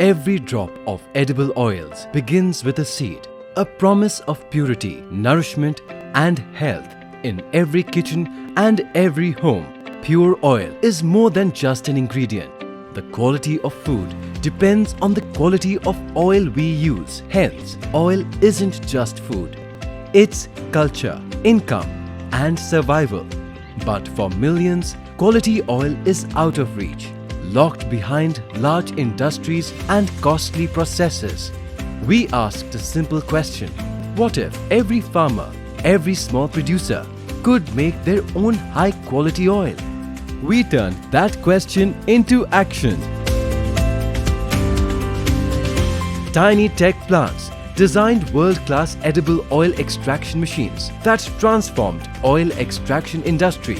Every drop of edible oils begins with a seed, a promise of purity, nourishment and health in every kitchen and every home. Pure oil is more than just an ingredient. The quality of food depends on the quality of oil we use. Hence, oil isn't just food. It's culture, income and survival. But for millions, quality oil is out of reach, locked behind large industries and costly processes. We asked a simple question: what if every farmer, every small producer could make their own high-quality oil? We turned that question into action. TINYTECH Plants designed world-class edible oil extraction machines that transformed oil extraction industry.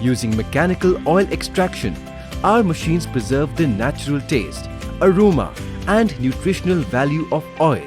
Using mechanical oil extraction, our machines preserve the natural taste, aroma and nutritional value of oil,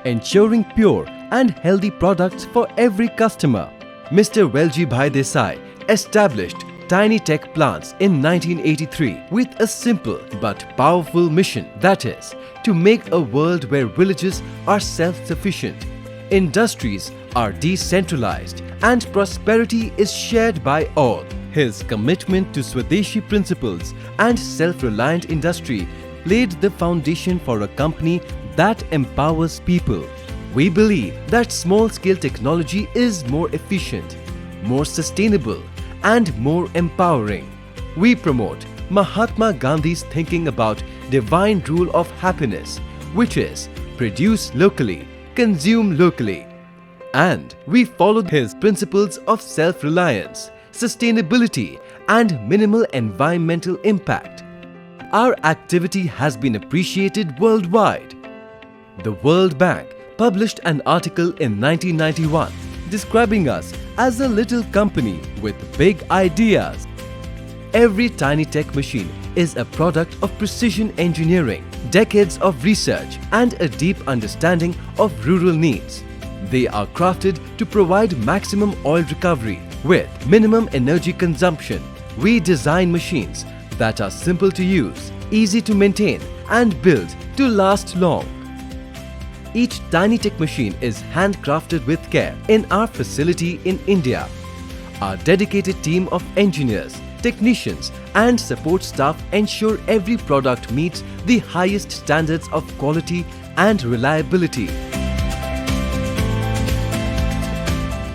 ensuring pure and healthy products for every customer. Mr. Velji Bhai Desai established TINYTECH Plants in 1983 with a simple but powerful mission, that is, to make a world where villages are self-sufficient, industries are decentralized and prosperity is shared by all. His commitment to Swadeshi principles and self-reliant industry laid the foundation for a company that empowers people. We believe that small-scale technology is more efficient, more sustainable and more empowering. We promote Mahatma Gandhi's thinking about divine rule of happiness, which is produce locally, consume locally. And we follow his principles of self-reliance, sustainability and minimal environmental impact. Our activity has been appreciated worldwide. The World Bank published an article in 1991 describing us as a little company with big ideas. Every TINYTECH machine is a product of precision engineering, decades of research and a deep understanding of rural needs. They are crafted to provide maximum oil recovery with minimum energy consumption. We design machines that are simple to use, easy to maintain and built to last long. Each TINYTECH machine is handcrafted with care in our facility in India. Our dedicated team of engineers, technicians and support staff ensure every product meets the highest standards of quality and reliability.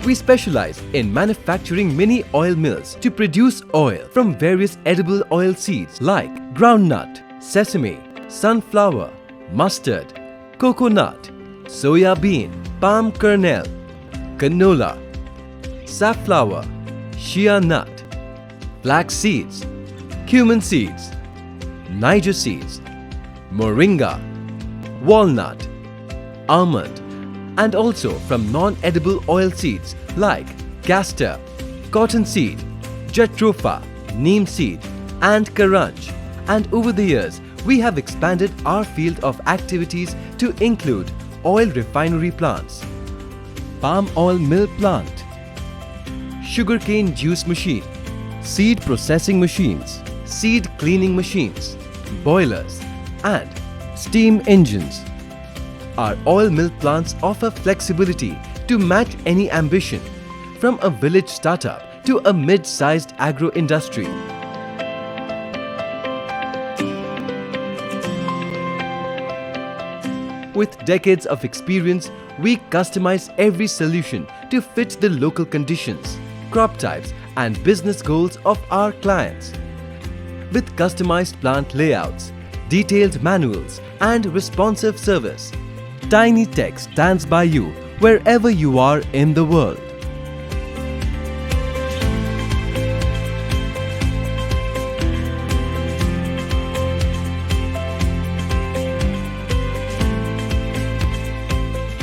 We specialize in manufacturing mini oil mills to produce oil from various edible oil seeds like groundnut, sesame, sunflower, mustard, coconut, soya bean, palm kernel, canola, safflower, shea nut, flax seeds, cumin seeds, Niger seeds, moringa, walnut, almond, and also from non-edible oil seeds like castor, cottonseed, jatropha, neem seed, and karanj. And over the years, we have expanded our field of activities to include oil refinery plants, palm oil mill plant, sugarcane juice machine, seed processing machines, seed cleaning machines, boilers, and steam engines. Our oil mill plants offer flexibility to match any ambition, from a village startup to a mid-sized agro-industry. With decades of experience, we customize every solution to fit the local conditions, crop types and business goals of our clients. With customized plant layouts, detailed manuals and responsive service, TINYTECH stands by you wherever you are in the world.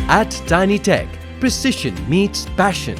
At TINYTECH, precision meets passion.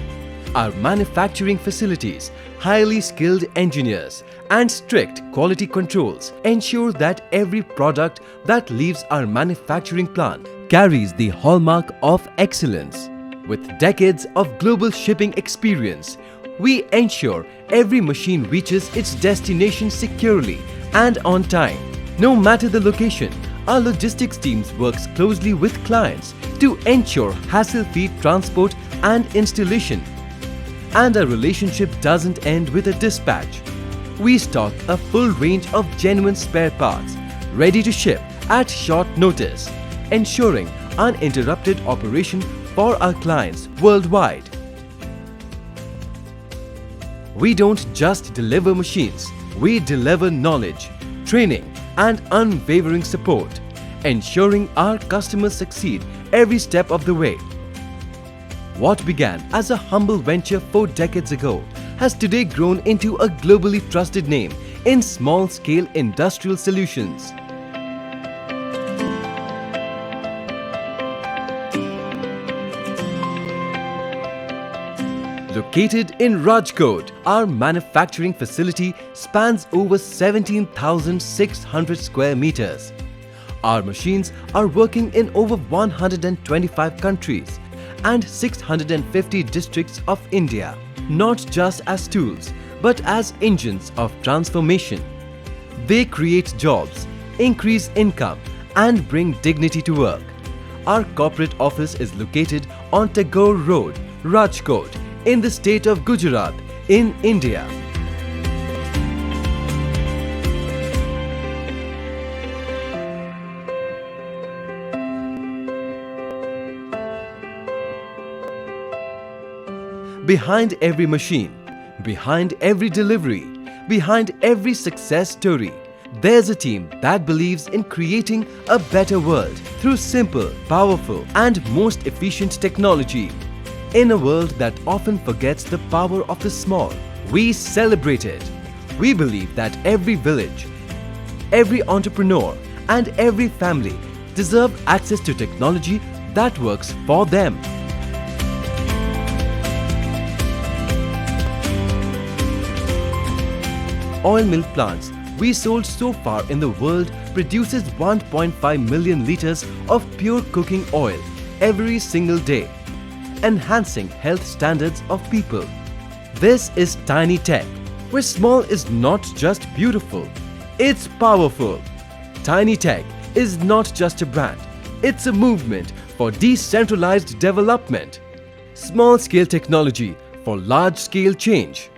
Our manufacturing facilities, highly skilled engineers and strict quality controls ensure that every product that leaves our manufacturing plant carries the hallmark of excellence. With decades of global shipping experience, we ensure every machine reaches its destination securely and on time. No matter the location, our logistics teams works closely with clients to ensure hassle-free transport and installation. And our relationship doesn't end with a dispatch. We stock a full range of genuine spare parts, ready to ship at short notice, ensuring uninterrupted operation for our clients worldwide. We don't just deliver machines, we deliver knowledge, training and unwavering support, ensuring our customers succeed every step of the way. What began as a humble venture 4 decades ago has today grown into a globally trusted name in small-scale industrial solutions. Located in Rajkot, our manufacturing facility spans over 17,600 square meters. Our machines are working in over 125 countries and 650 districts of India, not just as tools, but as engines of transformation. They create jobs, increase income, and bring dignity to work. Our corporate office is located on Tagore Road, Rajkot, in the state of Gujarat, in India. Behind every machine, behind every delivery, behind every success story, there's a team that believes in creating a better world through simple, powerful and most efficient technology. In a world that often forgets the power of the small, we celebrate it. We believe that every village, every entrepreneur and every family deserve access to technology that works for them. Oil mill plants we sold so far in the world produces 1.5 million liters of pure cooking oil every single day, enhancing health standards of people. This is TINYTECH, where small is not just beautiful, it's powerful. TINYTECH is not just a brand, it's a movement for decentralized development. Small-scale technology for large-scale change.